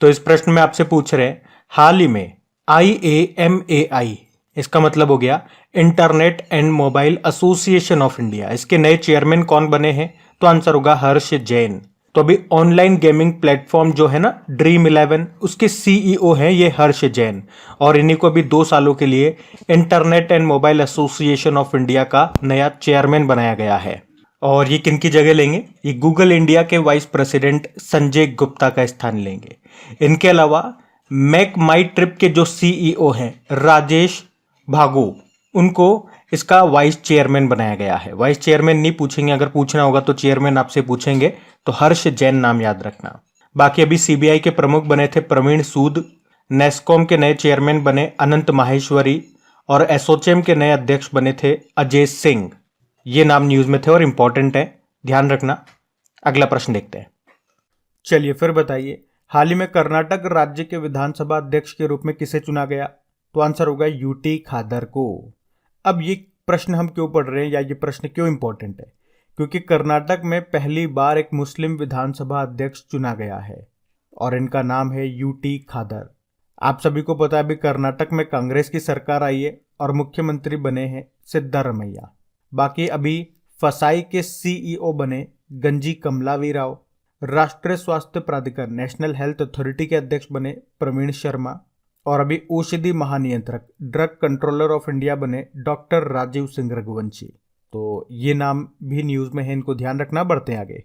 तो इस प्रश्न में आपसे पूछ रहे हैं, हाल ही में IAMAI, इसका मतलब हो गया internet and mobile association of India, इसके नए चेयरमैन कौन बने हैं? तो आंसर होगा हर्ष जैन। तो अभी ऑनलाइन गेमिंग प्लेटफॉर्म जो है ना ड्रीम 11, उसके CEO हैं ये हर्ष जैन, और इन्हीं को अभी 2 सालों के लिए internet and mobile association of India का नया चेयरमैन बनाया गया है। और ये किन की जगह लेंगे? ये गूगल इंडिया के वाइस प्रेसिडेंट संजय गुप्ता का स्थान लेंगे। इनके अलावा मेक माई ट्रिप के जो CEO हैं राजेश भागू, उनको इसका वाइस चेयरमैन बनाया गया है। वाइस चेयरमैन नहीं पूछेंगे, अगर पूछना होगा तो चेयरमैन आपसे पूछेंगे, तो हर्ष जैन नाम याद रखना। बाकी अभी CBI के प्रमुख बने थे प्रवीण सूद, नेस्कॉम के नए चेयरमैन बने अनंत माहेश्वरी, और एसोचैम के नए अध्यक्ष बने थे अजय सिंह। ये नाम न्यूज में थे और इंपॉर्टेंट है, ध्यान रखना। अगला प्रश्न देखते हैं। चलिए फिर बताइए, हाल ही में कर्नाटक राज्य के विधानसभा अध्यक्ष के रूप में किसे चुना गया? तो आंसर होगा UT खादर को। अब ये प्रश्न हम क्यों पढ़ रहे हैं या ये प्रश्न क्यों इंपॉर्टेंट है? क्योंकि कर्नाटक में पहली बार एक मुस्लिम विधानसभा अध्यक्ष चुना गया है और इनका नाम है UT खादर। आप सभी को पता है अभी कर्नाटक में कांग्रेस की सरकार आई है और मुख्यमंत्री बने हैं सिद्धारमैया। बाकी अभी फसाई के CEO बने गंजी कमलावी राव, राष्ट्रीय स्वास्थ्य प्राधिकरण नेशनल हेल्थ अथॉरिटी के अध्यक्ष बने प्रवीण शर्मा, और अभी औषधि महानियंत्रक ड्रग कंट्रोलर ऑफ इंडिया बने डॉक्टर राजीव सिंह रघुवंशी। तो ये नाम भी न्यूज में है, इनको ध्यान रखना। बढ़ते हैं आगे।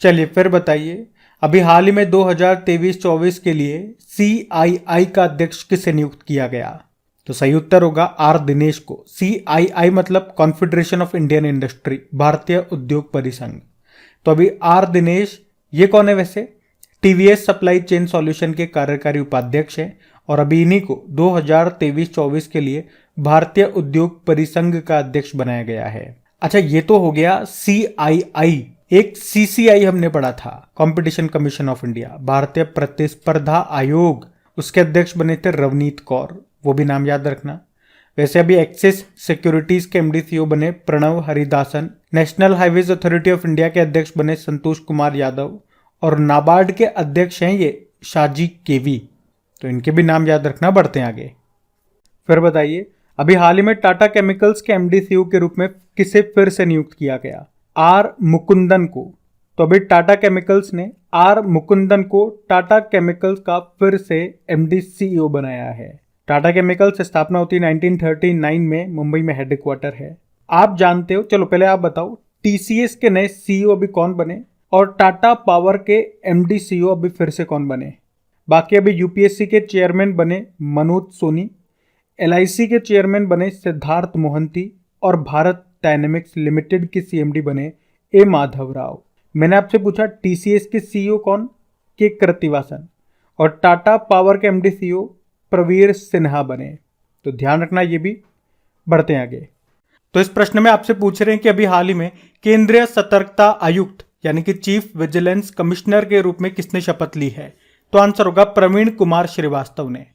चलिए फिर बताइए, अभी हाल ही में 2023-24 के लिए CII का अध्यक्ष किसे नियुक्त किया गया? तो सही उत्तर होगा R दिनेश को। CII मतलब कॉन्फेडरेशन ऑफ इंडियन इंडस्ट्री, भारतीय उद्योग परिसंघ। तो अभी R दिनेश ये कौन है? वैसे TVS सप्लाई चेन सॉल्यूशन के कार्यकारी उपाध्यक्ष हैं और अभी इन्हीं को 2023-24 के लिए भारतीय उद्योग परिसंघ का अध्यक्ष बनाया गया है। अच्छा, ये तो हो गया CII। एक CCI हमने पढ़ा था, कंपटीशन कमीशन ऑफ इंडिया, भारतीय प्रतिस्पर्धा आयोग, उसके अध्यक्ष बने थे रवनीत कौर, वो भी नाम याद रखना। वैसे अभी एक्सिस सिक्योरिटीज के MD CEO बने Pranav Haridasan, National Highways Authority of India के अध्यक्ष बने संतोष कुमार यादव, और नाबार्ड के अध्यक्ष हैं ये शाजी केवी। तो इनके भी नाम याद रखना। बढ़ते हैं आगे। फिर बताइए, अभी हाल ही में टाटा केमिकल्स के MD CEO के रूप में किसे फिर से नियुक्त किया गया? R मुकुंदन को। तो अभी टाटा केमिकल्स ने R मुकुंदन को टाटा केमिकल्स का फिर से MD CEO बनाया है। टाटा केमिकल्स स्थापना होती 1939 में, मुंबई में हेडक्वार्टर है। आप जानते हो, चलो पहले आप बताओ, TCS के नए CEO अभी कौन बने और टाटा पावर के MD CEO अभी फिर से कौन बने? बाकी अभी UPSC के चेयरमैन बने मनोज सोनी, LIC के चेयरमैन बने सिद्धार्थ मोहंती, और भारत डायनेमिक्स लिमिटेड के CMD बने A माधव राव। मैंने आपसे पूछा TCS के CEO कौन? के कृतिवासन, और टाटा पावर के MD CEO प्रवीर सिन्हा बने। तो ध्यान रखना ये भी। बढ़ते हैं आगे। तो इस प्रश्न में आपसे पूछ रहे हैं कि अभी हाल ही में केंद्रीय सतर्कता आयुक्त यानी कि चीफ विजिलेंस कमिश्नर के रूप में किसने शपथ ली है? तो आंसर होगा प्रवीण कुमार श्रीवास्तव ने।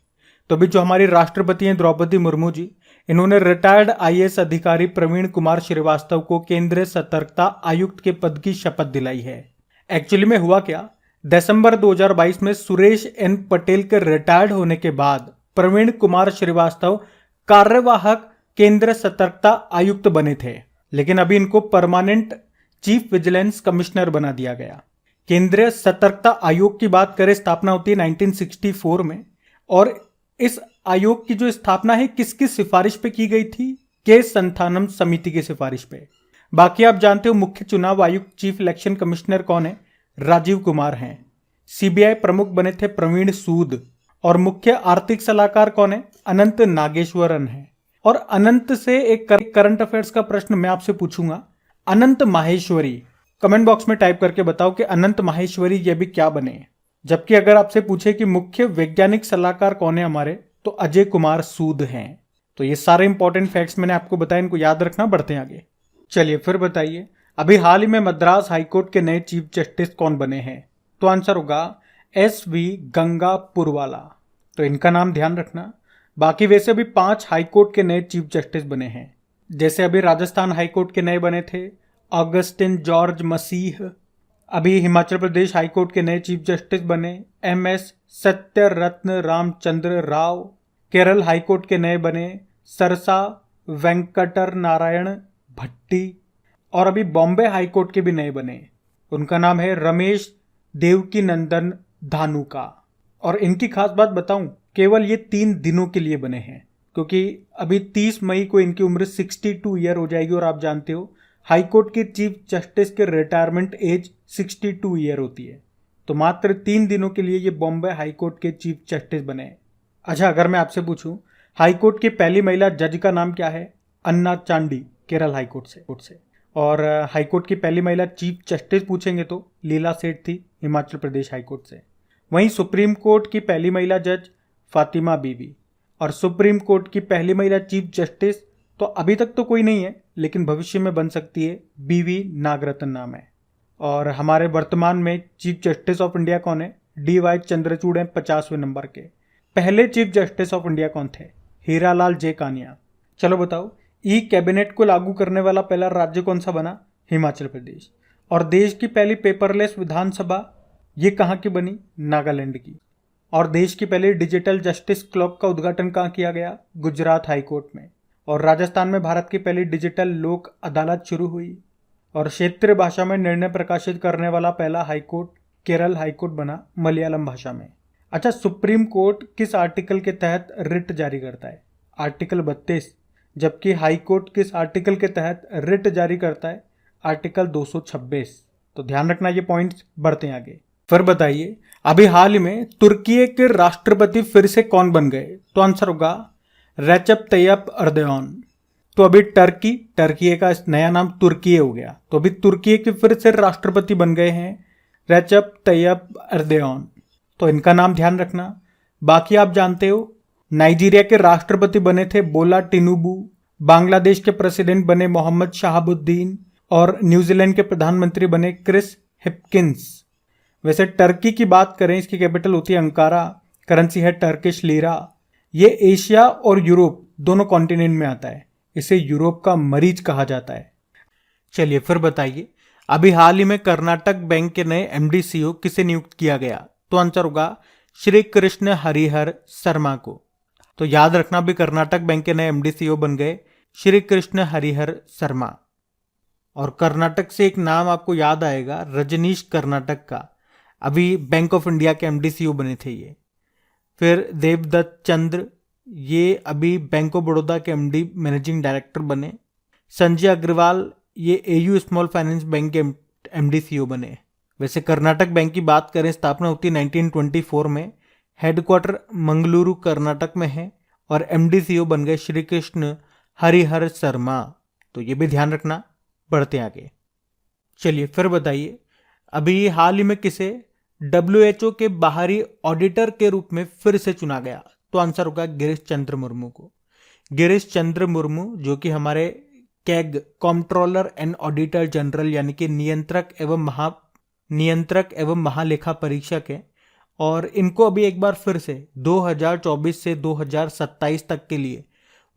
तो अभी जो हमारी राष्ट्रपति हैं द्रौपदी मुर्मू जी, इन्होंने रिटायर्ड IAS अधिकारी प्रवीण कुमार श्रीवास्तव को केंद्रीय सतर्कता आयुक्त के पद की शपथ दिलाई है। एक्चुअली में हुआ क्या, दिसंबर 2022 में सुरेश N पटेल के रिटायर्ड होने के बाद प्रवीण कुमार श्रीवास्तव कार्यवाहक केंद्रीय सतर्कता आयुक्त बने थे, लेकिन अभी इनको परमानेंट चीफ विजिलेंस कमिश्नर बना दिया गया। केंद्रीय सतर्कता आयोग की बात करें, स्थापना होती है 1964 में, और इस आयोग की जो स्थापना है किसकी सिफारिश पे की गई थी? के संथानम समिति की सिफारिश पे। बाकी आप जानते हो मुख्य चुनाव आयुक्त चीफ इलेक्शन कमिश्नर कौन है? राजीव कुमार हैं। CBI प्रमुख बने थे प्रवीण सूद, और मुख्य आर्थिक सलाहकार कौन है? अनंत नागेश्वरन है। और अनंत से एक करंट अफेयर्स का प्रश्न मैं आपसे पूछूंगा, अनंत माहेश्वरी, कमेंट बॉक्स में टाइप करके बताओ कि अनंत माहेश्वरी ये भी क्या बने। जबकि अगर आपसे पूछे कि मुख्य वैज्ञानिक सलाहकार कौन है हमारे, तो अजय कुमार सूद हैं। तो ये सारे इंपॉर्टेंट फैक्ट्स मैंने आपको बताए, इनको याद रखना। बढ़ते हैं आगे। चलिए फिर बताइए, अभी हाल ही में मद्रास हाईकोर्ट के नए चीफ जस्टिस कौन बने हैं? तो आंसर होगा SV गंगापुरवाला। तो इनका नाम ध्यान रखना। बाकी वैसे अभी 5 हाईकोर्ट के नए चीफ जस्टिस बने हैं। जैसे अभी राजस्थान हाईकोर्ट के नए बने थे ऑगस्टिन जॉर्ज मसीह। अभी हिमाचल प्रदेश हाईकोर्ट के नए चीफ जस्टिस बने MS सत्य रत्न रामचंद्र राव। केरल हाईकोर्ट के नए बने सरसा वेंकटर नारायण भट्टी। और अभी बॉम्बे हाईकोर्ट के भी नए बने, उनका नाम है रमेश देवकी नंदन धानुका। और इनकी खास बात बताऊं, केवल ये 3 दिनों के लिए बने हैं, क्योंकि अभी 30 मई को इनकी उम्र 62 ईयर हो जाएगी। और आप जानते हो हाईकोर्ट के चीफ जस्टिस के रिटायरमेंट एज 62 ईयर होती है। तो मात्र 3 दिनों के लिए ये बॉम्बे हाईकोर्ट के चीफ जस्टिस बने हैं। अच्छा, अगर मैं आपसे पूछूं हाईकोर्ट की पहली महिला जज का नाम क्या है? अन्ना चांडी, केरल हाईकोर्ट से। और हाईकोर्ट की पहली महिला चीफ जस्टिस पूछेंगे तो लीला सेठ थी, हिमाचल प्रदेश हाईकोर्ट से। वहीं सुप्रीम कोर्ट की पहली महिला जज फातिमा बीबी। और सुप्रीम कोर्ट की पहली महिला चीफ जस्टिस तो अभी तक तो कोई नहीं है, लेकिन भविष्य में बन सकती है, बीवी नागरत्न नाम है। और हमारे वर्तमान में चीफ जस्टिस ऑफ इंडिया कौन है? DY चंद्रचूड़ हैं 50वें नंबर के। पहले चीफ जस्टिस ऑफ इंडिया कौन थे? हीरालाल जे कानिया। चलो बताओ, ई कैबिनेट को लागू करने वाला पहला राज्य कौन सा बना? हिमाचल प्रदेश। और देश की पहली पेपरलेस विधानसभा ये कहाँ की बनी? नागालैंड की। और देश की पहली डिजिटल जस्टिस क्लॉक का उद्घाटन कहाँ किया गया? गुजरात हाईकोर्ट में। और राजस्थान में भारत की पहली डिजिटल लोक अदालत शुरू हुई। और क्षेत्रीय भाषा में निर्णय प्रकाशित करने वाला पहला हाईकोर्ट केरल हाईकोर्ट बना, मलयालम भाषा में। अच्छा, सुप्रीम कोर्ट किस आर्टिकल के तहत रिट जारी करता है? आर्टिकल 32। जबकि हाईकोर्ट किस आर्टिकल के तहत रिट जारी करता है? आर्टिकल 226। तो ध्यान रखना ये पॉइंट्स। बढ़ते हैं आगे। फिर बताइए, अभी हाल ही में तुर्की के राष्ट्रपति फिर से कौन बन गए? तो आंसर होगा रेचेप तैयप एर्दोगान। तो अभी टर्की का नया नाम तुर्की हो गया। तो अभी तुर्की के फिर से राष्ट्रपति बन गए हैं रेचेप तैयप एर्दोगान। तो इनका नाम ध्यान रखना। बाकी आप जानते हो, नाइजीरिया के राष्ट्रपति बने थे बोला टिनुबू। बांग्लादेश के प्रेसिडेंट बने मोहम्मद शाहबुद्दीन। और न्यूजीलैंड के प्रधानमंत्री बने क्रिस हिपकिंस। वैसे टर्की की बात करें, इसकी कैपिटल होती है अंकारा, करेंसी है टर्किश लीरा। ये एशिया और यूरोप दोनों कॉन्टिनेंट में आता है, इसे यूरोप का मरीज कहा जाता है। चलिए फिर बताइए, अभी हाल ही में कर्नाटक बैंक के नए MD CEO किसे नियुक्त किया गया? तो आंसर होगा श्री कृष्ण हरिहर शर्मा को। तो याद रखना, भी कर्नाटक बैंक के नए MD CEO बन गए श्री कृष्ण हरिहर शर्मा। और कर्नाटक से एक नाम आपको याद आएगा, रजनीश कर्नाटक का। अभी बैंक ऑफ इंडिया के MD CEO बने थे ये। फिर देवदत्त चंद्र, ये अभी बैंक ऑफ बड़ौदा के MD मैनेजिंग डायरेक्टर बने। संजय अग्रवाल, ये AU स्मॉल फाइनेंस बैंक के MD CEO बने। वैसे कर्नाटक बैंक की बात करें, स्थापना होती है 1924 में। हेडक्वार्टर मंगलुरु कर्नाटक में है। और MD CEO बन गए श्री कृष्ण हरिहर शर्मा। तो ये भी ध्यान रखना। बढ़ते आगे। चलिए फिर बताइए, अभी हाल ही में किसे WHO के बाहरी ऑडिटर के रूप में फिर से चुना गया? तो आंसर होगा गिरीश चंद्र मुर्मू को। गिरीश चंद्र मुर्मू जो कि हमारे CAG controller and auditor general यानी कि नियंत्रक एवं महालेखा परीक्षक है। और इनको अभी एक बार फिर से 2024 से 2027 तक के लिए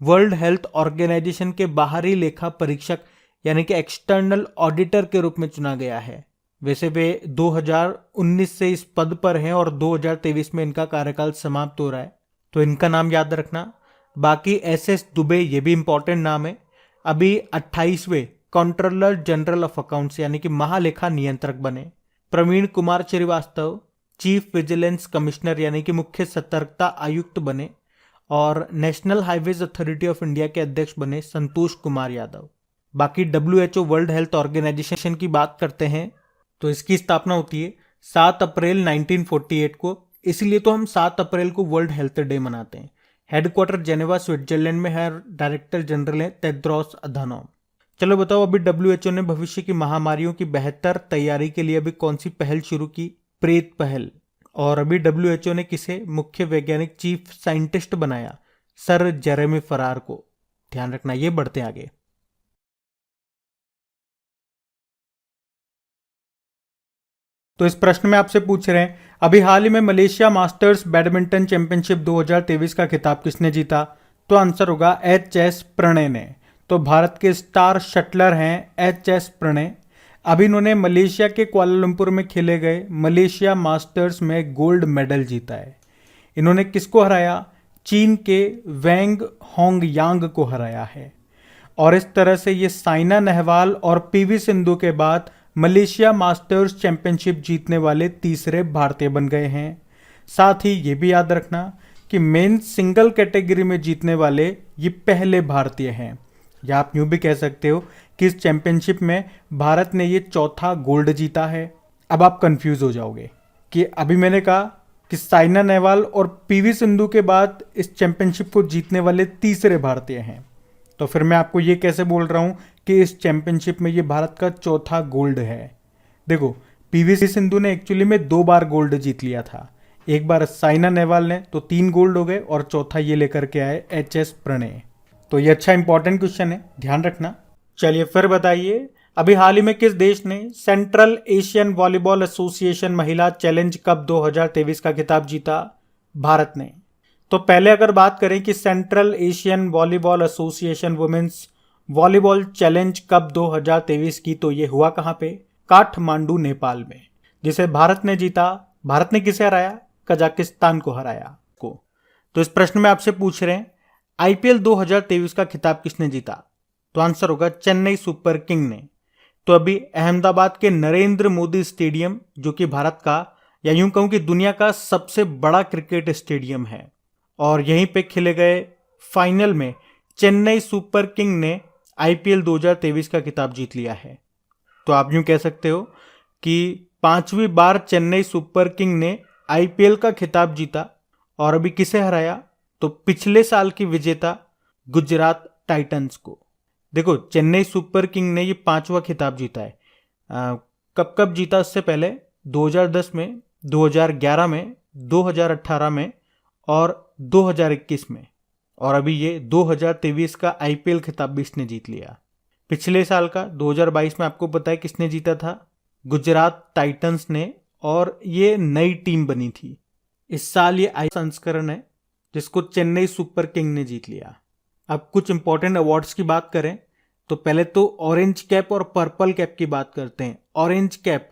वर्ल्ड हेल्थ ऑर्गेनाइजेशन के बाहरी लेखा परीक्षक यानी कि एक्सटर्नल ऑडिटर के रूप में चुना गया है। वैसे वे 2019 से इस पद पर हैं और 2023 में इनका कार्यकाल समाप्त हो रहा है। तो इनका नाम याद रखना। बाकी SS दुबे, ये भी इंपॉर्टेंट नाम है, अभी 28वें कंट्रोलर जनरल ऑफ अकाउंट्स यानी कि महालेखा नियंत्रक बने। Praveen Kumar Srivastava chief vigilance commissioner यानी कि मुख्य सतर्कता आयुक्त बने। और National Highways Authority of India के अध्यक्ष बने संतोष कुमार यादव। बाकी WHO वर्ल्ड हेल्थ ऑर्गेनाइजेशन की बात करते हैं तो इसकी स्थापना होती है 7 अप्रैल 1948 को, इसलिए तो हम 7 अप्रैल को वर्ल्ड हेल्थ डे मनाते हैं। हेडक्वार्टर जेनेवा स्विट्जरलैंड में है। डायरेक्टर जनरल है टेड्रोस अधानोम। चलो बताओ, अभी WHO ने भविष्य की महामारियों की बेहतर तैयारी के लिए अभी कौन सी पहल शुरू की? प्रेत पहल। और अभी WHO ने किसे मुख्य वैज्ञानिक चीफ साइंटिस्ट बनाया? सर जेरेमी फरार को। ध्यान रखना। ये बढ़ते आगे। तो इस प्रश्न में आपसे पूछ रहे हैं, अभी हाल ही में मलेशिया मास्टर्स बैडमिंटन चैंपियनशिप 2023 का खिताब किसने जीता? तो आंसर होगा HS प्रणय ने। तो भारत के स्टार शटलर हैं HS प्रणय। अब इन्होंने मलेशिया के कुआलालंपुर में खेले गए मलेशिया मास्टर्स में गोल्ड मेडल जीता है। इन्होंने किसको हराया? चीन के वेंग होंगयांग को हराया है। और इस तरह से ये साइना नेहवाल और पीवी सिंधु के बाद मलेशिया मास्टर्स चैंपियनशिप जीतने वाले तीसरे भारतीय बन गए हैं। साथ ही ये भी याद रखना कि मेन सिंगल कैटेगरी में जीतने वाले ये पहले भारतीय हैं, या आप यूं भी कह सकते हो कि इस चैंपियनशिप में भारत ने ये चौथा गोल्ड जीता है। अब आप कंफ्यूज हो जाओगे कि अभी मैंने कहा कि साइना नेहवाल और पीवी सिंधु के बाद इस चैंपियनशिप को जीतने वाले तीसरे भारतीय हैं, तो फिर मैं आपको ये कैसे बोल रहा हूँ कि इस चैंपियनशिप में ये भारत का चौथा गोल्ड है। देखो, पीवी सिंधु ने एक्चुअली में 2 बार गोल्ड जीत लिया था। एक बार साइना नेहवाल ने, तो 3 गोल्ड हो गए, और चौथा ये लेकर के आए एच.एस. प्रणय। तो ये अच्छा इंपॉर्टेंट क्वेश्चन है, ध्यान रखना। चलिए फिर बताइए, अभी हाल ही में किस देश ने सेंट्रल एशियन वॉलीबॉल एसोसिएशन महिला चैलेंज कप 2023 का खिताब जीता? भारत ने। तो पहले अगर बात करें कि Central Asian Volleyball Association women's volleyball challenge cup 2023 की, तो ये हुआ कहाँ पे? काठमांडू, नेपाल में, जिसे भारत ने जीता। भारत ने किसे हराया? कजाकिस्तान को हराया को। तो इस प्रश्न में आपसे पूछ रहे हैं आईपीएल 2023 का खिताब किसने जीता? तो आंसर होगा चेन्नई सुपर किंग ने। तो अभी अहमदाबाद के नरेंद्र मोदी स्टेडियम, जो कि भारत का, या यूं कहूं कि दुनिया का सबसे बड़ा क्रिकेट स्टेडियम है, और यहीं पे खेले गए फाइनल में चेन्नई सुपर किंग ने आईपीएल 2023 का खिताब जीत लिया है। तो आप यूं कह सकते हो कि 5वीं बार चेन्नई सुपर किंग ने आईपीएल का खिताब जीता। और अभी किसे हराया? तो पिछले साल की विजेता गुजरात टाइटंस को। देखो, चेन्नई सुपर किंग ने ये 5वां खिताब जीता है। कब कब जीता उससे पहले? 2010 में, 2011 में, 2018 में और 2021 में। और अभी ये 2023 का आईपीएल खिताब भी इसने जीत लिया। पिछले साल का 2022 में आपको पता है किसने जीता था? गुजरात टाइटंस ने, और ये नई टीम बनी थी। इस साल ये आई संस्करण है जिसको चेन्नई सुपर किंग ने जीत लिया। अब कुछ इंपॉर्टेंट अवार्ड्स की बात करें तो पहले तो ऑरेंज कैप और पर्पल कैप की बात करते हैं। ऑरेंज कैप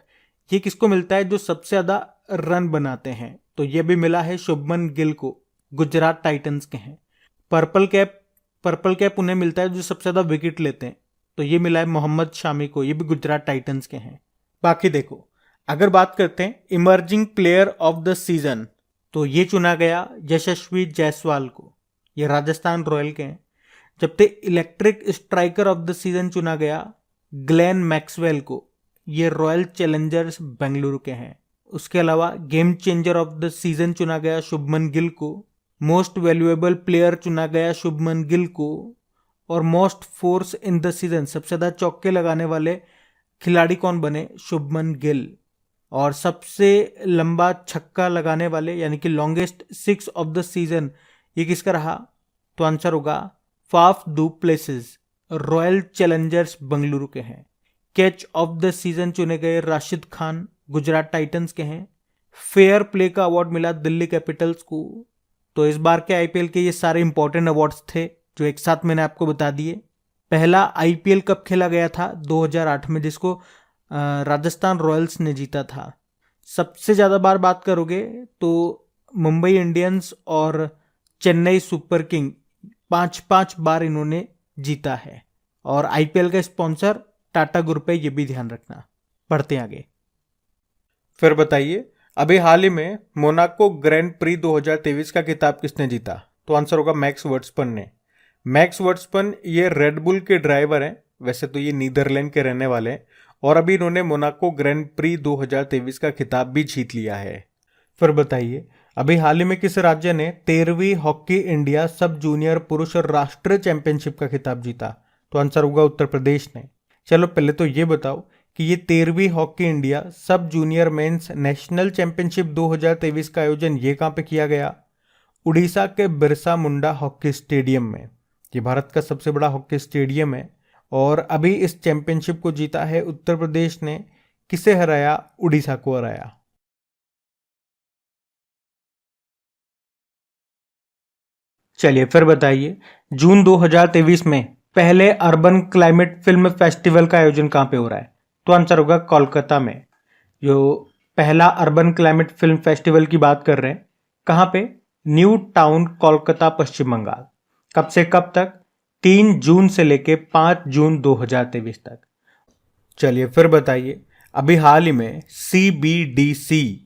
ये किसको मिलता है? जो सबसे ज्यादा रन बनाते हैं, तो ये भी मिला है शुभमन गिल को, गुजरात टाइटंस के हैं। पर्पल कैप उन्हें मिलता है जो सबसे ज्यादा विकेट लेते हैं, तो ये मिला है मोहम्मद शामी को, ये भी गुजरात टाइटंस के हैं। बाकी देखो, अगर बात करते हैं emerging player of the season, तो ये चुना गया यशस्वी जायसवाल को, ये राजस्थान रॉयल के हैं। जबकि electric striker of the season चुना गया ग्लेन मैक्सवेल को, ये रॉयल चैलेंजर्स बेंगलुरु के हैं। उसके अलावा game changer of the season चुना गया शुभमन गिल को, मोस्ट वैल्यूएबल प्लेयर चुना गया शुभमन गिल को, और most force in the season, सबसे ज्यादा चौके लगाने वाले खिलाड़ी कौन बने? शुभमन गिल। और सबसे लंबा छक्का लगाने वाले, यानी कि लॉन्गेस्ट 6 ऑफ द सीजन, ये किसका रहा? तो आंसर होगा Faf du places, royal Challengers Bengaluru के हैं। कैच ऑफ द सीजन चुने गए राशिद खान, गुजरात टाइटंस के हैं। फेयर प्ले का अवार्ड मिला दिल्ली कैपिटल्स को। तो इस बार के आईपीएल के ये सारे इंपॉर्टेंट अवार्ड्स थे जो एक साथ मैंने आपको बता दिए। पहला आईपीएल कब खेला गया था? 2008 में, जिसको राजस्थान रॉयल्स ने जीता था। सबसे ज़्यादा बार बात करोगे तो मुंबई इंडियंस और चेन्नई सुपर किंग 5-5 बार इन्होंने जीता है। और आईपीएल का स्पॉन्सर टाटा ग्रुप है, ये भी ध्यान रखना। बढ़ते आगे। फिर बताइए, अभी हाल ही में मोनाको ग्रैंड प्री 2023 का खिताब किसने जीता? तो आंसर होगा मैक्स वर्स्टपन ने। मैक्स वर्स्टपन ये रेडबुल के ड्राइवर हैं, वैसे तो ये नीदरलैंड के रहने वाले हैं, और अभी इन्होंने मोनाको ग्रैंड प्री 2023 का खिताब भी जीत लिया है। फिर बताइए, अभी हाल ही में किस राज्य ने 13वीं हॉकी इंडिया सब जूनियर पुरुष और राष्ट्रीय चैंपियनशिप का खिताब जीता? तो आंसर होगा उत्तर प्रदेश ने। चलो पहले तो ये बताओ कि ये 13वीं hockey India sub junior men's national championship 2023 का आयोजन ये कहाँ पे किया गया? उड़ीसा के बिरसा मुंडा हॉकी स्टेडियम में। ये भारत का सबसे बड़ा हॉकी स्टेडियम है, और अभी इस चैंपियनशिप को जीता है उत्तर प्रदेश ने। किसे हराया? उड़ीसा को हराया। चलिए फिर बताइए, जून 2023 में पहले अर्बन क्लाइमेट फिल्म फेस्टिवल का आयोजन कहाँ पे हो रहा है? तो आंसर होगा कोलकाता में। जो पहला अर्बन क्लाइमेट फिल्म फेस्टिवल की बात कर रहे हैं, कहाँ पे? न्यू टाउन कोलकाता पश्चिम बंगाल। कब से कब तक? 3 जून से लेके 5 जून 2023 तक। चलिए फिर बताइए, अभी हाल ही में सीबीडीसी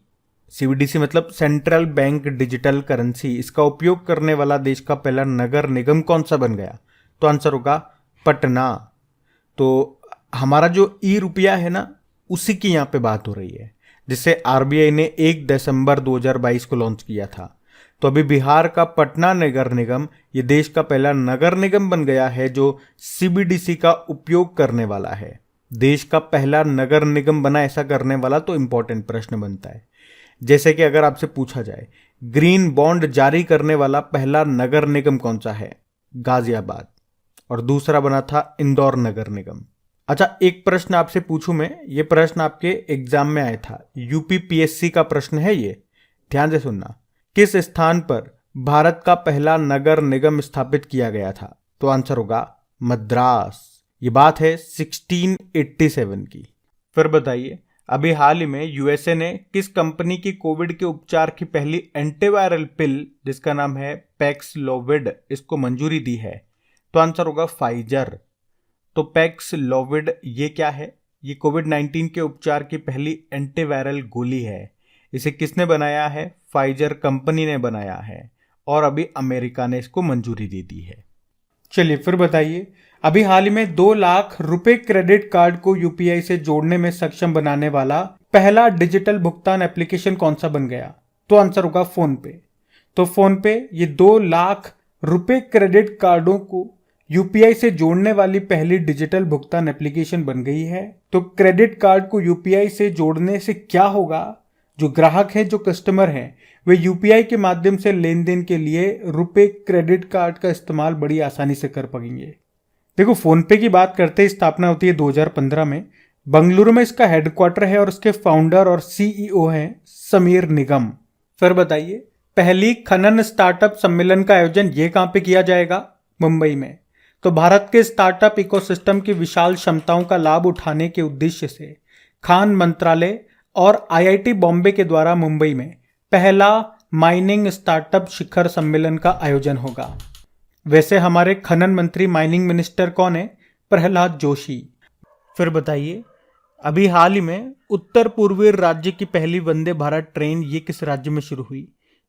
मतलब सेंट्रल बैंक डिजिटल करेंसी, इसका उपयोग करने वाला देश का पहला नगर निगम कौन सा बन गया? तो आंसर होगा पटना। तो हमारा जो ई रुपया है ना, उसी की यहाँ पे बात हो रही है, जिसे आरबीआई ने 1 दिसंबर 2022 को लॉन्च किया था। तो अभी बिहार का पटना नगर निगम ये देश का पहला नगर निगम बन गया है जो सीबीडीसी का उपयोग करने वाला है। देश का पहला नगर निगम बना ऐसा करने वाला, तो इंपॉर्टेंट प्रश्न बनता है। जैसे कि अगर आपसे पूछा जाए, ग्रीन बॉन्ड जारी करने वाला पहला नगर निगम कौन सा है? गाजियाबाद। और दूसरा बना था इंदौर नगर निगम। अच्छा, एक प्रश्न आपसे पूछूं मैं, ये प्रश्न आपके एग्जाम में आया था, यूपीपीएससी का प्रश्न है ये, ध्यान से सुनना। किस स्थान पर भारत का पहला नगर निगम स्थापित किया गया था? तो आंसर होगा मद्रास। ये बात है 1687 की। फिर बताइए, अभी हाल ही में यूएसए ने किस कंपनी की कोविड के उपचार की पहली एंटीवायरल पिल, जिसका नाम है पैक्सलोविड, इसको मंजूरी दी है? तो आंसर होगा फाइजर। तो पैक्सलोविड ये क्या है? ये कोविड-19 के उपचार की पहली एंटीवायरल गोली है। इसे किसने बनाया है? फाइजर कंपनी ने बनाया है, और अभी अमेरिका ने इसको मंजूरी दे दी है। चलिए फिर बताइए, अभी हाल ही में 2 लाख रुपए क्रेडिट कार्ड को यूपीआई से जोड़ने में सक्षम बनाने वाला पहला डिजिटल भुगतान एप्लीकेशन कौन सा बन गया? तो आंसर होगा फोन पे। तो फोन पे ये 2 लाख रुपए क्रेडिट कार्डों को यूपीआई से जोड़ने वाली पहली डिजिटल भुगतान एप्लीकेशन बन गई है। तो क्रेडिट कार्ड को यूपीआई से जोड़ने से क्या होगा? जो ग्राहक है, जो कस्टमर है, वे यूपीआई के माध्यम से लेन देन के लिए रुपए क्रेडिट कार्ड का इस्तेमाल बड़ी आसानी से कर पाएंगे। देखो, फोन पे की बात करते ही स्थापना होती है 2015 में। बंगलुरु में इसका हेडक्वार्टर है और इसके फाउंडर और सीईओ हैं समीर निगम। फिर बताइए, पहली खनन स्टार्टअप सम्मेलन का आयोजन ये कहां पे किया जाएगा? मुंबई में। तो भारत के स्टार्टअप इकोसिस्टम की विशाल क्षमताओं का लाभ उठाने के उद्देश्य से खान मंत्रालय और आईआईटी बॉम्बे के द्वारा मुंबई में पहला माइनिंग स्टार्टअप शिखर सम्मेलन का आयोजन होगा। वैसे हमारे खनन मंत्री, माइनिंग मिनिस्टर कौन है? प्रहलाद जोशी। फिर बताइए, अभी हाल ही में उत्तर पूर्वी राज्य की पहली वंदे भारत ट्रेन ये किस राज्य में शुरू हुई?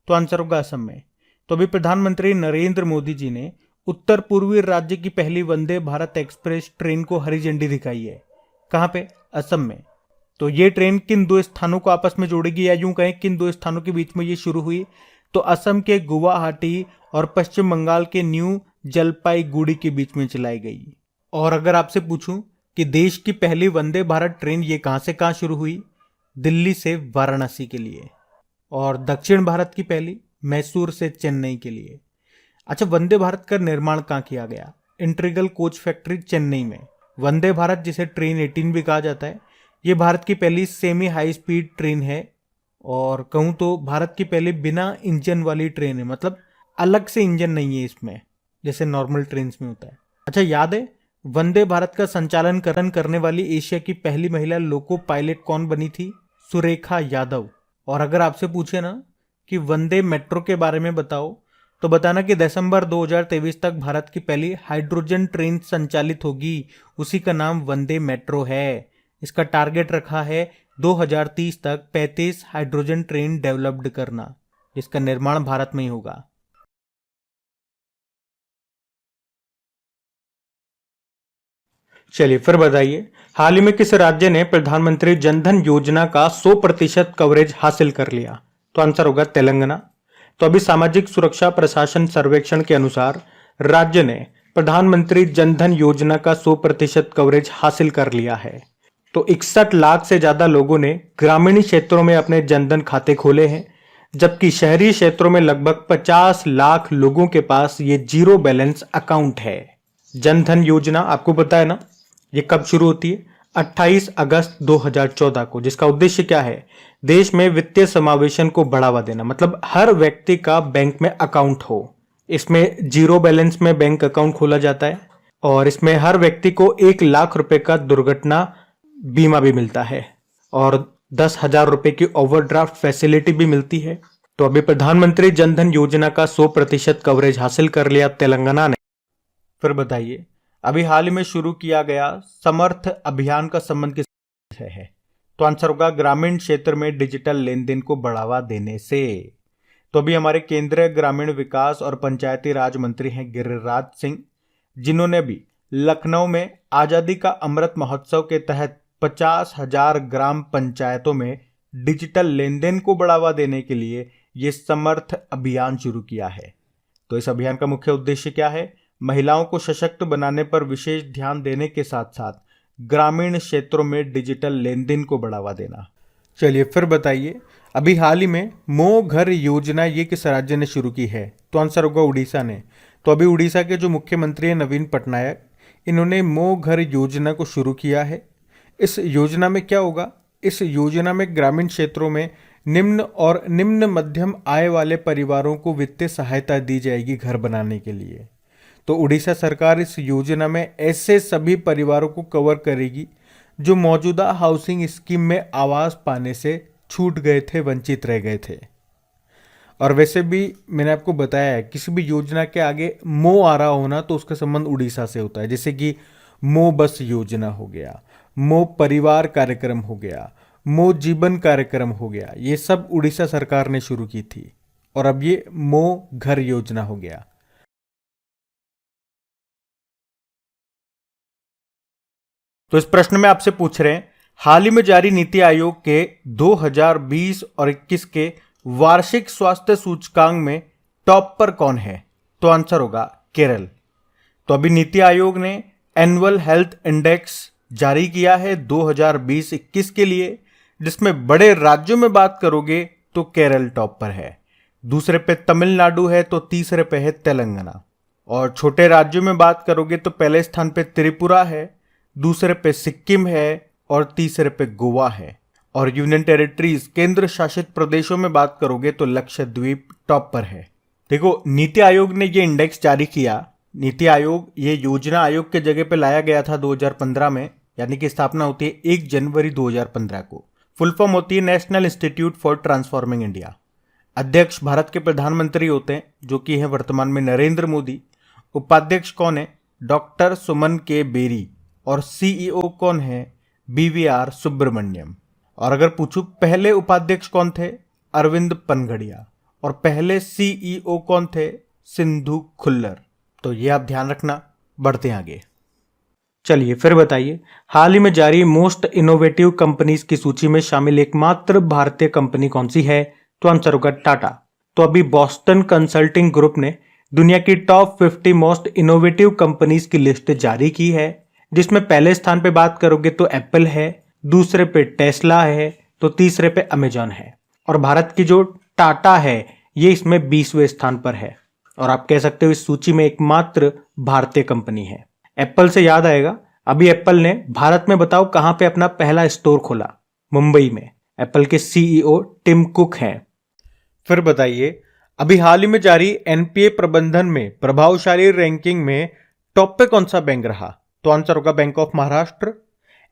तो आंसर होगा असम में। तो अभी प्रधानमंत्री नरेंद्र मोदी जी ने उत्तर पूर्वी राज्य की पहली वंदे भारत एक्सप्रेस ट्रेन को हरी झंडी दिखाई है। कहां पे? असम में। तो ये ट्रेन किन 2 स्थानों को आपस में जोड़ेगी, या यूं कहें किन 2 स्थानों के बीच में ये शुरू हुई? तो असम के गुवाहाटी और पश्चिम बंगाल के न्यू जलपाईगुड़ी के बीच में चलाई गई। और अगर आपसे पूछूं कि देश की पहली वंदे भारत ट्रेन ये कहां से कहां शुरू हुई? दिल्ली से वाराणसी के लिए। और दक्षिण भारत की पहली मैसूर से चेन्नई के लिए। अच्छा, वंदे भारत का निर्माण कहां किया गया? इंटीग्रल कोच फैक्ट्री चेन्नई में। वंदे भारत, जिसे ट्रेन 18 भी कहा जाता है, ये भारत की पहली सेमी हाई स्पीड ट्रेन है, और कहूं तो भारत की पहली बिना इंजन वाली ट्रेन है। मतलब अलग से इंजन नहीं है इसमें, जैसे नॉर्मल ट्रेन में होता है। अच्छा, याद है वंदे भारत का संचालन करने वाली एशिया की पहली महिला लोको पायलट कौन बनी थी? सुरेखा यादव। और अगर आपसे पूछे ना कि वंदे मेट्रो के बारे में बताओ, तो बताना कि दिसंबर 2023 तक भारत की पहली हाइड्रोजन ट्रेन संचालित होगी। उसी का नाम वंदे मेट्रो है। इसका टारगेट रखा है 2030 तक 35 हाइड्रोजन ट्रेन डेवलप्ड करना, जिसका निर्माण भारत में ही होगा। चलिए फिर बताइए, हाल ही में किस राज्य ने प्रधानमंत्री जनधन योजना का 100% कवरेज हासिल कर लिया? तो आंसर होगा तेलंगाना। तो अभी सामाजिक सुरक्षा प्रशासन सर्वेक्षण के अनुसार राज्य ने प्रधानमंत्री जनधन योजना का 100% कवरेज हासिल कर लिया है। तो 61 लाख से ज्यादा लोगों ने ग्रामीण क्षेत्रों में अपने जनधन खाते खोले हैं, जबकि शहरी क्षेत्रों में लगभग 50 लाख लोगों के पास ये जीरो बैलेंस अकाउंट है। जनधन योजना आपको पता है ना, ये कब शुरू होती है? 28 अगस्त 2014 को, जिसका उद्देश्य क्या है? देश में वित्तीय समावेशन को बढ़ावा देना, मतलब हर व्यक्ति का बैंक में अकाउंट हो। इसमें जीरो बैलेंस में बैंक अकाउंट खोला जाता है, और इसमें हर व्यक्ति को 1 लाख रुपए का दुर्घटना बीमा भी मिलता है और 10,000 रुपए की ओवरड्राफ्ट फैसिलिटी भी मिलती है। तो अभी प्रधानमंत्री जनधन योजना का 100% कवरेज हासिल कर लिया तेलंगाना ने। फिर बताइए, अभी हाल ही में शुरू किया गया समर्थ अभियान का संबंध किससे है? तो आंसर होगा ग्रामीण क्षेत्र में डिजिटल लेन देन को बढ़ावा देने से। तो अभी हमारे केंद्रीय ग्रामीण विकास और पंचायती राज मंत्री हैं गिरिराज सिंह, जिन्होंने भी लखनऊ में आजादी का अमृत महोत्सव के तहत 50,000 ग्राम पंचायतों में डिजिटल लेन देन को बढ़ावा देने के लिए ये समर्थ अभियान शुरू किया है। तो इस अभियान का मुख्य उद्देश्य क्या है? महिलाओं को सशक्त बनाने पर विशेष ध्यान देने के साथ साथ ग्रामीण क्षेत्रों में डिजिटल लेन देन को बढ़ावा देना। चलिए फिर बताइए, अभी हाल ही में मो घर योजना ये किस राज्य ने शुरू की है? तो आंसर होगा उड़ीसा ने। तो अभी उड़ीसा के जो मुख्यमंत्री हैं नवीन पटनायक, इन्होंने मो घर योजना को शुरू किया है। इस योजना में क्या होगा? इस योजना में ग्रामीण क्षेत्रों में निम्न और निम्न मध्यम आय वाले परिवारों को वित्तीय सहायता दी जाएगी घर बनाने के लिए। तो उड़ीसा सरकार इस योजना में ऐसे सभी परिवारों को कवर करेगी जो मौजूदा हाउसिंग स्कीम में आवास पाने से छूट गए थे, वंचित रह गए थे। और वैसे भी मैंने आपको बताया है, किसी भी योजना के आगे मो आ रहा होना तो उसका संबंध उड़ीसा से होता है। जैसे कि मो बस योजना हो गया, मो परिवार कार्यक्रम हो गया, मो जीवन कार्यक्रम हो गया, ये सब उड़ीसा सरकार ने शुरू की थी। और अब ये मो घर योजना हो गया। तो इस प्रश्न में आपसे पूछ रहे हैं, हाल ही में जारी नीति आयोग के 2020 और 21 के वार्षिक स्वास्थ्य सूचकांक में टॉप पर कौन है? तो आंसर होगा केरल। तो अभी नीति आयोग ने एनुअल हेल्थ इंडेक्स जारी किया है 2020-21 के लिए, जिसमें बड़े राज्यों में बात करोगे तो केरल टॉप पर है, दूसरे पे तमिलनाडु है, तो तीसरे पे है तेलंगाना। और छोटे राज्यों में बात करोगे तो पहले स्थान पे त्रिपुरा है, दूसरे पे सिक्किम है और तीसरे पे गोवा है। और यूनियन टेरिटरीज केंद्र शासित प्रदेशों में बात करोगे तो लक्षद्वीप टॉप पर है। देखो, नीति आयोग ने ये इंडेक्स जारी किया। नीति आयोग ये योजना आयोग के जगह पे लाया गया था 2015 में, यानी कि स्थापना होती है 1 जनवरी 2015 को। फुल फॉर्म होती है national institute for transforming India. अध्यक्ष भारत के प्रधानमंत्री होते हैं, जो कि हैं वर्तमान में नरेंद्र मोदी। उपाध्यक्ष कौन है? डॉक्टर सुमन के बेरी। और सीईओ कौन है? BVR सुब्रमण्यम। और अगर पूछूं पहले उपाध्यक्ष कौन थे? अरविंद पनघड़िया। और पहले सीईओ कौन थे? सिंधु खुल्लर। तो ये आप ध्यान रखना। बढ़ते हैं आगे। चलिए फिर बताइए, हाल ही में जारी मोस्ट इनोवेटिव कंपनीज की सूची में शामिल एकमात्र भारतीय कंपनी कौन सी है? तो आंसर होगा टाटा। तो अभी बॉस्टन कंसल्टिंग ग्रुप ने दुनिया की टॉप 50 मोस्ट इनोवेटिव कंपनीज की लिस्ट जारी की है, जिसमें पहले स्थान पे बात करोगे तो एप्पल है, दूसरे पे टेस्ला है, तो तीसरे पे अमेजॉन है। और भारत की जो टाटा है ये इसमें 20वें स्थान पर है। और आप कह सकते हो इस सूची में एकमात्र भारतीय कंपनी है। एप्पल से याद आएगा, अभी एप्पल ने भारत में बताओ कहां पे अपना पहला स्टोर खोला? मुंबई में। एप्पल के सीईओ टिम कुक हैं। फिर बताइए, अभी हाल ही में जारी एनपीए प्रबंधन में प्रभावशाली रैंकिंग में टॉप पे कौन सा बैंक रहा? तो आंसर होगा बैंक ऑफ महाराष्ट्र।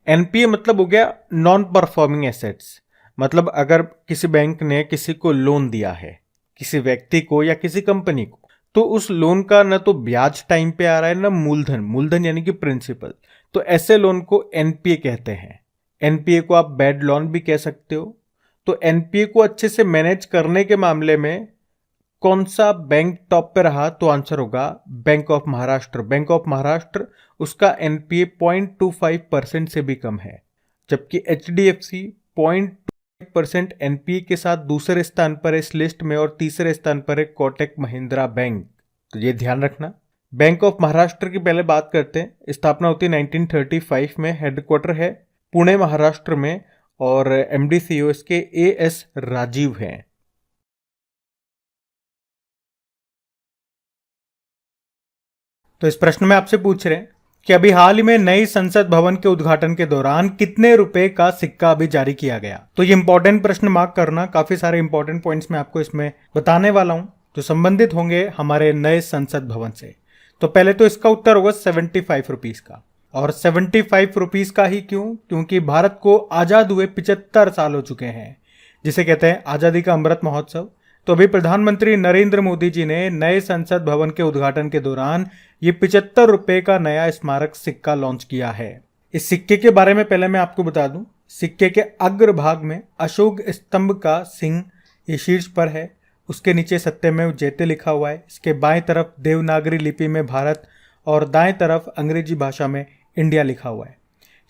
एनपीए मतलब हो गया नॉन परफॉर्मिंग एसेट्स। मतलब अगर किसी बैंक ने किसी को लोन दिया है, किसी व्यक्ति को या किसी कंपनी को, तो उस लोन का न तो ब्याज टाइम पे आ रहा है ना मूलधन यानी कि प्रिंसिपल, तो ऐसे लोन को एनपीए कहते हैं। एनपीए को आप बैड लोन भी कह सकते हो। तो एनपीए को अच्छे से मैनेज करने के मामले में कौन सा बैंक टॉप पे रहा? तो आंसर होगा bank of Maharashtra. Bank of Maharashtra, उसका एनपीए 0.25% से भी कम है, जबकि एचडीएफसी 0.2% एनपीए के साथ दूसरे स्थान पर है इस लिस्ट में, और तीसरे स्थान पर है कोटक महिंद्रा बैंक। तो ये ध्यान रखना। बैंक ऑफ महाराष्ट्र की पहले बात करते हैं। स्थापना होती है 1935 में, हेडक्वार्टर है पुणे महाराष्ट्र में, और एमडी सीईओ इसके एएस राजीव हैं। तो इस प्रश्न में आपसे पूछ रहे हैं कि अभी हाल ही में नई संसद भवन के उद्घाटन के दौरान कितने रुपए का सिक्का अभी जारी किया गया? तो ये इंपॉर्टेंट प्रश्न मार्क करना। काफी सारे इंपॉर्टेंट पॉइंट्स मैं आपको इसमें बताने वाला हूं जो संबंधित होंगे हमारे नए संसद भवन से। तो पहले तो इसका उत्तर होगा 75 रुपीज का। और 75 रुपीस का ही क्यों? क्योंकि भारत को आजाद हुए 75 साल हो चुके हैं, जिसे कहते हैं आजादी का अमृत महोत्सव। तो अभी प्रधानमंत्री नरेंद्र मोदी जी ने नए संसद भवन के उद्घाटन के दौरान ये 75 रुपए का नया स्मारक सिक्का लॉन्च किया है। इस सिक्के के बारे में पहले मैं आपको बता दूं, सिक्के के अग्रभाग में अशोक स्तंभ का सिंह ये शीर्ष पर है, उसके नीचे सत्यमेव जयते लिखा हुआ है, इसके बाएं तरफ देवनागरी लिपि में भारत और दाएं तरफ अंग्रेजी भाषा में इंडिया लिखा हुआ है।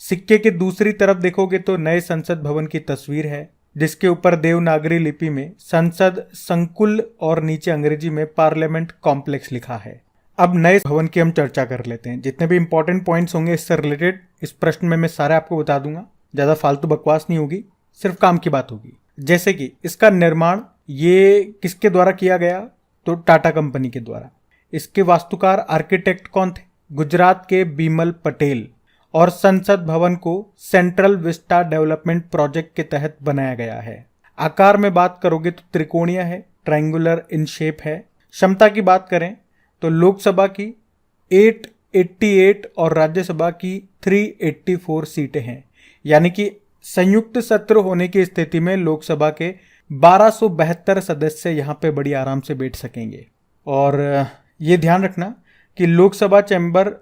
सिक्के के दूसरी तरफ देखोगे तो नए संसद भवन की तस्वीर है, जिसके ऊपर देवनागरी लिपि में संसद संकुल और नीचे अंग्रेजी में पार्लियामेंट कॉम्प्लेक्स लिखा है। अब नए भवन की हम चर्चा कर लेते हैं। जितने भी इंपॉर्टेंट पॉइंट्स होंगे इससे रिलेटेड इस प्रश्न में मैं सारे आपको बता दूंगा, ज्यादा फालतू बकवास नहीं होगी, सिर्फ काम की बात होगी। जैसे कि इसका निर्माण ये किसके द्वारा किया गया? तो टाटा कंपनी के द्वारा। इसके वास्तुकार आर्किटेक्ट कौन थे? गुजरात के बीमल पटेल। और संसद भवन को सेंट्रल विस्टा डेवलपमेंट प्रोजेक्ट के तहत बनाया गया है। आकार में बात करोगे तो त्रिकोणीय है, ट्रायंगुलर इन शेप है। क्षमता की बात करें तो लोकसभा की 888 और राज्यसभा की 384 सीटें हैं, यानी कि संयुक्त सत्र होने की स्थिति में लोकसभा के 1272 सदस्य यहां पे बड़ी आराम से बैठ सकेंगे। और ये ध्यान रखना कि लोकसभा चैम्बर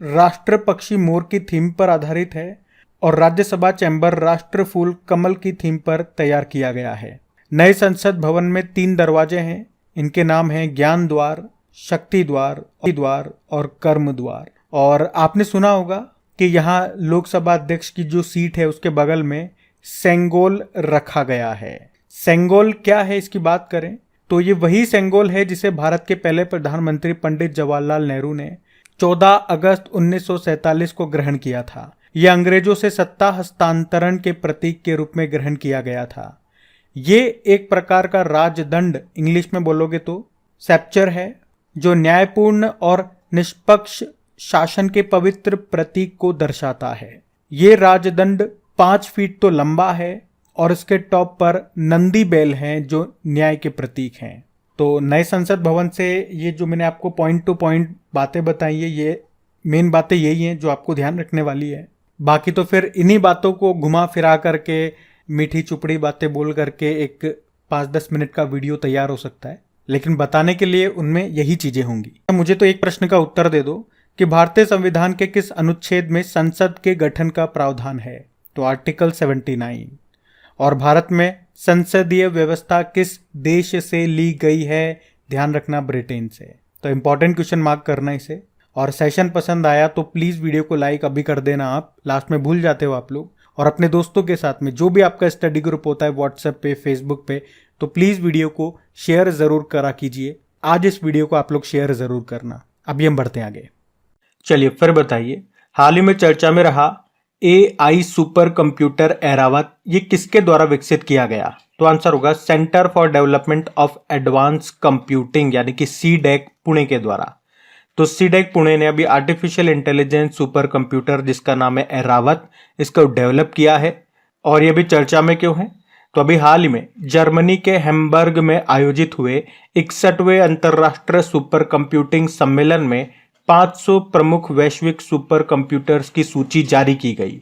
राष्ट्र पक्षी मोर की थीम पर आधारित है और राज्यसभा चैम्बर राष्ट्र फूल कमल की थीम पर तैयार किया गया है। नए संसद भवन में 3 दरवाजे हैं, इनके नाम हैं ज्ञान द्वार, शक्ति द्वार और कर्म द्वार। और आपने सुना होगा कि यहाँ लोकसभा अध्यक्ष की जो सीट है उसके बगल में सेंगोल रखा गया है। सेंगोल क्या है इसकी बात करें तो ये वही सेंगोल है जिसे भारत के पहले प्रधानमंत्री पंडित जवाहरलाल नेहरू ने 14 अगस्त 1947 को ग्रहण किया था। यह अंग्रेजों से सत्ता हस्तांतरण के प्रतीक के रूप में ग्रहण किया गया था। ये एक प्रकार का राजदंड, इंग्लिश में बोलोगे तो सेप्चर है, जो न्यायपूर्ण और निष्पक्ष शासन के पवित्र प्रतीक को दर्शाता है। ये राजदंड 5 फीट तो लंबा है और इसके टॉप पर नंदी बैल हैं जो न्याय के प्रतीक हैं। तो नए संसद भवन से ये जो मैंने आपको पॉइंट टू पॉइंट बातें बताई है, ये मेन बातें यही हैं जो आपको ध्यान रखने वाली है। बाकी तो फिर इन्हीं बातों को घुमा फिरा करके मीठी चुपड़ी बातें बोल करके एक 5-10 मिनट का वीडियो तैयार हो सकता है, लेकिन बताने के लिए उनमें यही चीजें होंगी। मुझे तो एक प्रश्न का उत्तर दे दो कि भारतीय संविधान के किस अनुच्छेद में संसद के गठन का प्रावधान है? तो आर्टिकल 79। और भारत में संसदीय व्यवस्था किस देश से ली गई है? ध्यान रखना, ब्रिटेन से। तो इंपॉर्टेंट क्वेश्चन मार्क करना इसे। और सेशन पसंद आया तो प्लीज वीडियो को लाइक अभी कर देना, आप लास्ट में भूल जाते हो आप लोग। और अपने दोस्तों के साथ में जो भी आपका स्टडी ग्रुप होता है व्हाट्सएप पे, फेसबुक पे, तो प्लीज वीडियो को शेयर जरूर करा कीजिए। आज इस वीडियो को आप लोग शेयर जरूर करना। अभी हम बढ़ते हैं आगे। चलिए फिर बताइए, हाल ही में चर्चा में रहा AI सुपर कंप्यूटर ऐरावत, ये किसके द्वारा विकसित किया गया? तो आंसर होगा centre for development of advance computing यानी कि CDEC पुणे के द्वारा। तो CDEC पुणे ने अभी आर्टिफिशियल इंटेलिजेंस सुपर कंप्यूटर जिसका नाम है ऐरावत, इसको डेवलप किया है। और ये भी चर्चा में क्यों है? तो अभी हाल ही में जर्मनी के हैम्बर्ग में आयोजित हुए 61वें अंतरराष्ट्रीय सुपर कंप्यूटिंग सम्मेलन में 500 प्रमुख वैश्विक सुपर कंप्यूटर्स की सूची जारी की गई।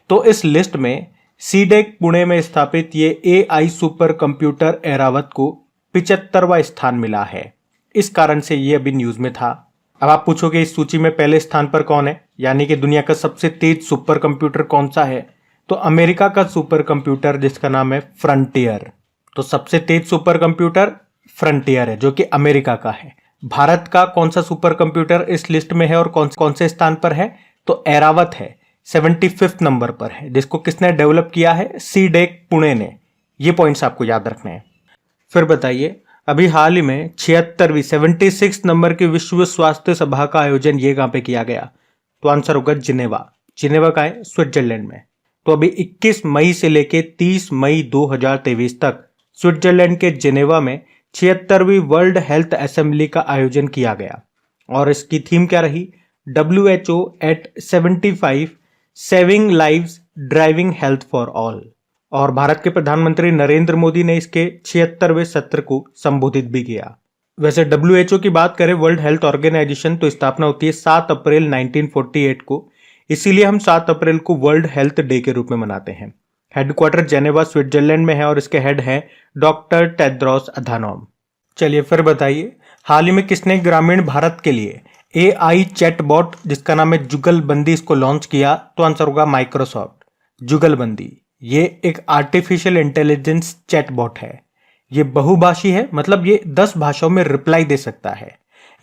तो इस लिस्ट में CDEC पुणे में स्थापित ये AI सुपर कंप्यूटर ऐरावत को 75वां स्थान मिला है। इस कारण से ये अभी न्यूज में था। अब आप पूछोगे इस सूची में पहले स्थान पर कौन है, यानी कि दुनिया का सबसे तेज सुपर कंप्यूटर कौन सा है? तो अमेरिका का सुपर कंप्यूटर जिसका नाम है फ्रंटियर। तो सबसे तेज सुपर कंप्यूटर फ्रंटियर है जो कि अमेरिका का है। भारत का कौन सा सुपर कंप्यूटर इस लिस्ट में है और कौन से स्थान पर है? तो ऐरावत है, 75 नंबर पर है, जिसको किसने डेवलप किया है? CDEC पुणे ने। ये पॉइंट्स आपको याद रखने हैं। फिर बताइए, अभी हाल ही में 76 नंबर की विश्व स्वास्थ्य सभा का आयोजन ये कहां पे किया गया? तो आंसर होगा जिनेवा। जिनेवा का है, स्विट्जरलैंड में। तो अभी 21 मई से लेके 30 मई 2023 तक स्विट्जरलैंड के जिनेवा में 76वीं वर्ल्ड हेल्थ असेंबली का आयोजन किया गया। और इसकी थीम क्या रही? WHO at 75 saving lives driving health for all. और भारत के प्रधानमंत्री नरेंद्र मोदी ने इसके 76वें सत्र को संबोधित भी किया। वैसे WHO की बात करें, वर्ल्ड हेल्थ ऑर्गेनाइजेशन, तो स्थापना होती है 7 अप्रैल 1948 को। इसीलिए हम 7 अप्रैल को वर्ल्ड हेल्थ डे के रूप में मनाते हैं। हेडक्वार्टर जेनेवा स्विट्जरलैंड में है और इसके हेड हैं डॉक्टर टेड्रोस अधानोम। चलिए फिर बताइए, हाल ही में किसने ग्रामीण भारत के लिए AI चैटबॉट जिसका नाम है जुगलबंदी इसको लॉन्च किया? तो आंसर होगा माइक्रोसॉफ्ट। जुगलबंदी ये एक आर्टिफिशियल इंटेलिजेंस चैटबॉट है। ये बहुभाषी है, मतलब ये 10 भाषाओं में रिप्लाई दे सकता है।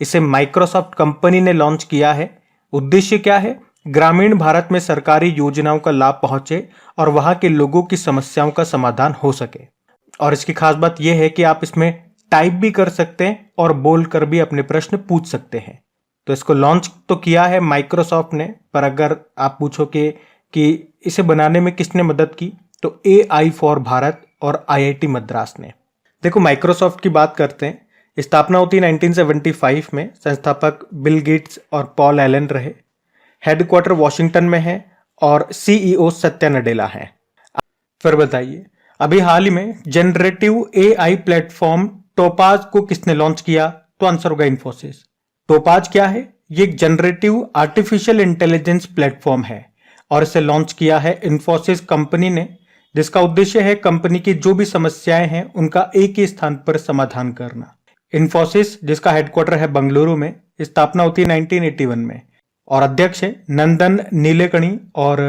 इसे माइक्रोसॉफ्ट कंपनी ने लॉन्च किया है। उद्देश्य क्या है? ग्रामीण भारत में सरकारी योजनाओं का लाभ पहुंचे और वहां के लोगों की समस्याओं का समाधान हो सके। और इसकी खास बात यह है कि आप इसमें टाइप भी कर सकते हैं और बोलकर भी अपने प्रश्न पूछ सकते हैं। तो इसको लॉन्च तो किया है माइक्रोसॉफ्ट ने, पर अगर आप पूछो कि इसे बनाने में किसने मदद की, तो AI फॉर भारत और IIT मद्रास ने। देखो, माइक्रोसॉफ्ट की बात करते हैं। स्थापना होती 1975 में। संस्थापक बिल गेट्स और पॉल एलन रहे। हेडक्वार्टर वॉशिंगटन में है और CEO सत्या नडेला है। फिर बताइए, अभी हाल ही में जनरेटिव AI प्लेटफॉर्म टोपाज को किसने लॉन्च किया? तो आंसर होगा इन्फोसिस। टोपाज क्या है? ये एक जनरेटिव आर्टिफिशियल इंटेलिजेंस प्लेटफॉर्म है और इसे लॉन्च किया है इन्फोसिस कंपनी ने, जिसका उद्देश्य है कंपनी की जो भी समस्याएं हैं उनका एक ही स्थान पर समाधान करना। इन्फोसिस जिसका हेडक्वार्टर है बंगलुरु में, स्थापना होती है 1981 में और अध्यक्ष है नंदन नीलेकणी और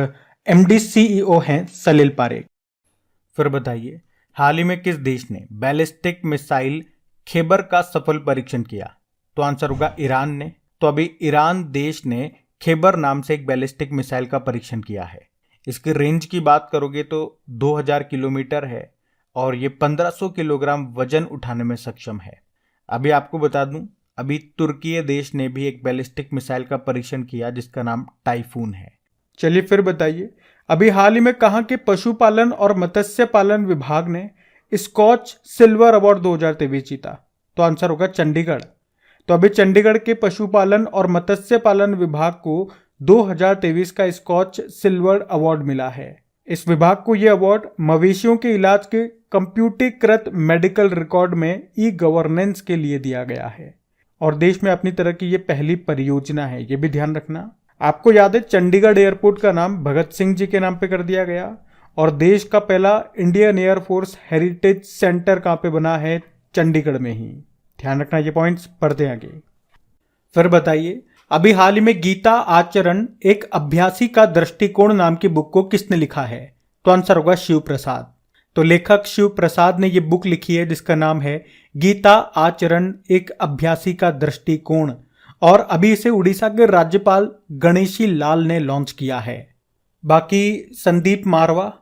MD CEO हैं सलील पारेख। फिर बताइए, हाल ही में किस देश ने बैलिस्टिक मिसाइल खैबर का सफल परीक्षण किया? तो आंसर होगा ईरान ने। तो अभी ईरान देश ने खैबर नाम से एक बैलिस्टिक मिसाइल का परीक्षण किया है। इसकी रेंज की बात करोगे तो 2000 किलोमीटर है और ये 1500 किलोग्राम वजन उठाने में सक्षम है। अभी आपको बता दूं, अभी तुर्की देश ने भी एक बैलिस्टिक मिसाइल का परीक्षण किया जिसका नाम टाइफून है। चलिए फिर बताइए, अभी हाल ही में कहाँ के पशुपालन और मत्स्य पालन विभाग ने स्कॉच सिल्वर अवार्ड 2023 जीता? तो आंसर होगा चंडीगढ़। तो अभी चंडीगढ़ के पशुपालन और मत्स्य पालन विभाग को 2023 का स्कॉच सिल्वर अवार्ड मिला है। इस विभाग को यह अवार्ड मवेशियों के इलाज के कंप्यूटरीकृत मेडिकल रिकॉर्ड में E-गवर्नेंस के लिए दिया गया है और देश में अपनी तरह की यह पहली परियोजना है, यह भी ध्यान रखना। आपको याद है चंडीगढ़ एयरपोर्ट का नाम भगत सिंह जी के नाम पे कर दिया गया और देश का पहला इंडियन एयरफोर्स हेरिटेज सेंटर कहाँ पे बना है? चंडीगढ़ में ही। ध्यान रखना ये पॉइंट्स, पढ़ते आगे। फिर बताइए, अभी हाल ही में गीता आचरण एक अभ्यासी का दृष्टिकोण नाम की बुक को किसने लिखा है? तो आंसर होगा शिव प्रसाद। तो लेखक शिव प्रसाद ने ये बुक लिखी है जिसका नाम है गीता आचरण एक अभ्यासी का दृष्टिकोण और अभी इसे उड़ीसा के राज्यपाल गणेशी लाल ने लॉन्च किया है। बाकी Sandeep Marwah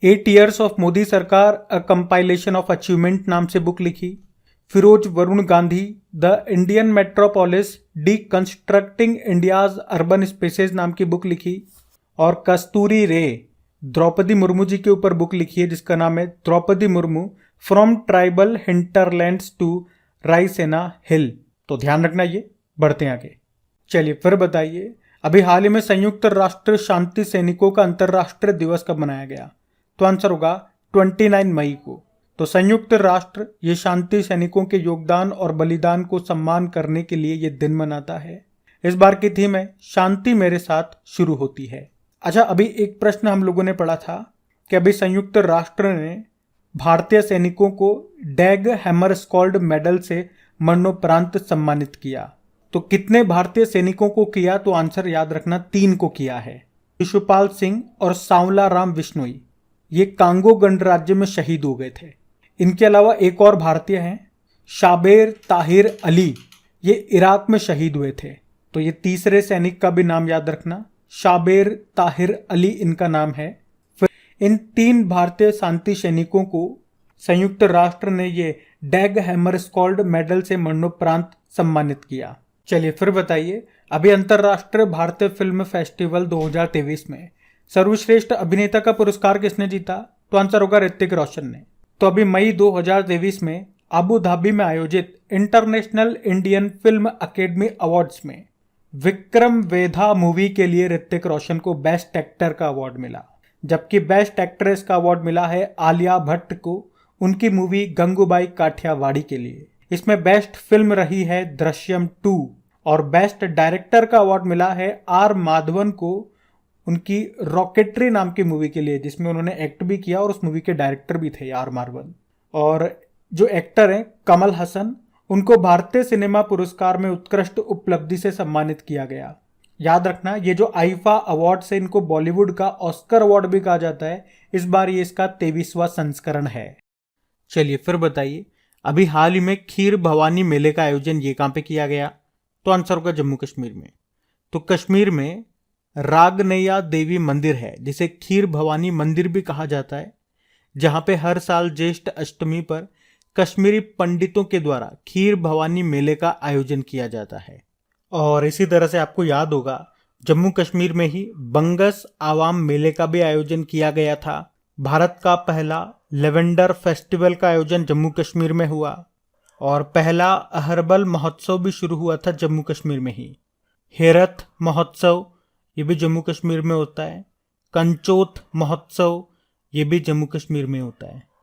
8 years of Modi Sarkar a compilation of achievement नाम से बुक लिखी। Feroze Varun Gandhi the Indian metropolis deconstructing India's urban spaces नाम की बुक लिखी और कस्तूरी रे द्रौपदी मुर्मू जी के ऊपर बुक लिखी है जिसका नाम है Draupadi Murmu from tribal hinterlands to Raisina Hill. तो ध्यान रखना ये, बढ़ते हैं आगे। चलिए फिर बताइए, अभी हाल ही में संयुक्त राष्ट्र शांति सैनिकों का अंतर्राष्ट्रीय दिवस कब मनाया गया? तो आंसर होगा 29 मई को। तो संयुक्त राष्ट्र ये शांति सैनिकों के योगदान और बलिदान को सम्मान करने के लिए ये दिन मनाता है। इस बार की थीम है शांति मेरे साथ शुरू होती है। अच्छा, अभी एक प्रश्न हम लोगों ने पढ़ा था कि अभी संयुक्त राष्ट्र ने भारतीय सैनिकों को डैग हैमरस्कॉल्ड मेडल से मरणोपरांत सम्मानित किया। तो कितने भारतीय सैनिकों को किया? तो आंसर याद रखना 3 को किया है। शिशुपाल सिंह और सांवला राम विश्नोई ये कांगो गणराज्य में शहीद हो गए थे। इनके अलावा एक और भारतीय हैं शाबेर ताहिर अली, ये इराक में शहीद हुए थे। तो ये तीसरे सैनिक का भी नाम याद रखना, शाबेर ताहिर अली इनका नाम है। फिर इन 3 भारतीय शांति सैनिकों को संयुक्त राष्ट्र ने ये डैग हैमरस्कॉल्ड मेडल से मरणोपरांत सम्मानित किया। चलिए फिर बताइए, अभी अंतर्राष्ट्रीय भारतीय फिल्म फेस्टिवल 2023 में सर्वश्रेष्ठ अभिनेता का पुरस्कार किसने जीता? तो आंसर होगा ऋतिक रोशन ने। तो अभी मई 2023 में अबू धाबी में आयोजित international Indian film academy awards में विक्रम वेधा मूवी के लिए ऋतिक रोशन को बेस्ट एक्टर का अवार्ड मिला, जबकि बेस्ट एक्ट्रेस का अवार्ड मिला है आलिया भट्ट को उनकी मूवी गंगूबाई काठियावाड़ी के लिए। इसमें बेस्ट फिल्म रही है दृश्यम 2 और बेस्ट डायरेक्टर का अवार्ड मिला है R माधवन को उनकी रॉकेटरी नाम की मूवी के लिए, जिसमें उन्होंने एक्ट भी किया और उस मूवी के डायरेक्टर भी थे आर मार्वल। और जो एक्टर हैं कमल हसन, उनको भारतीय सिनेमा पुरस्कार में उत्कृष्ट उपलब्धि से सम्मानित किया गया। याद रखना, ये जो आईफा अवार्ड से इनको बॉलीवुड का ऑस्कर अवार्ड भी कहा जाता है। इस बार ये इसका 23वां संस्करण है। चलिए फिर बताइए, अभी हाल ही में खीर भवानी मेले का आयोजन ये कहाँ पे किया गया? तो आंसर होगा जम्मू कश्मीर में। तो कश्मीर में रागनैया देवी मंदिर है, जिसे खीर भवानी मंदिर भी कहा जाता है, जहां पे हर साल ज्येष्ठ अष्टमी पर कश्मीरी पंडितों के द्वारा खीर भवानी मेले का आयोजन किया जाता है। और इसी तरह से आपको याद होगा, जम्मू कश्मीर में ही बंगस आवाम मेले का भी आयोजन किया गया था। भारत का पहला लेवेंडर फेस्टिवल का आयोजन जम्मू कश्मीर में हुआ और पहला अहरबल महोत्सव भी शुरू हुआ था जम्मू कश्मीर में ही। हेरथ महोत्सव ये भी जम्मू कश्मीर में होता है। कंचोत महोत्सव ये भी जम्मू कश्मीर में होता है।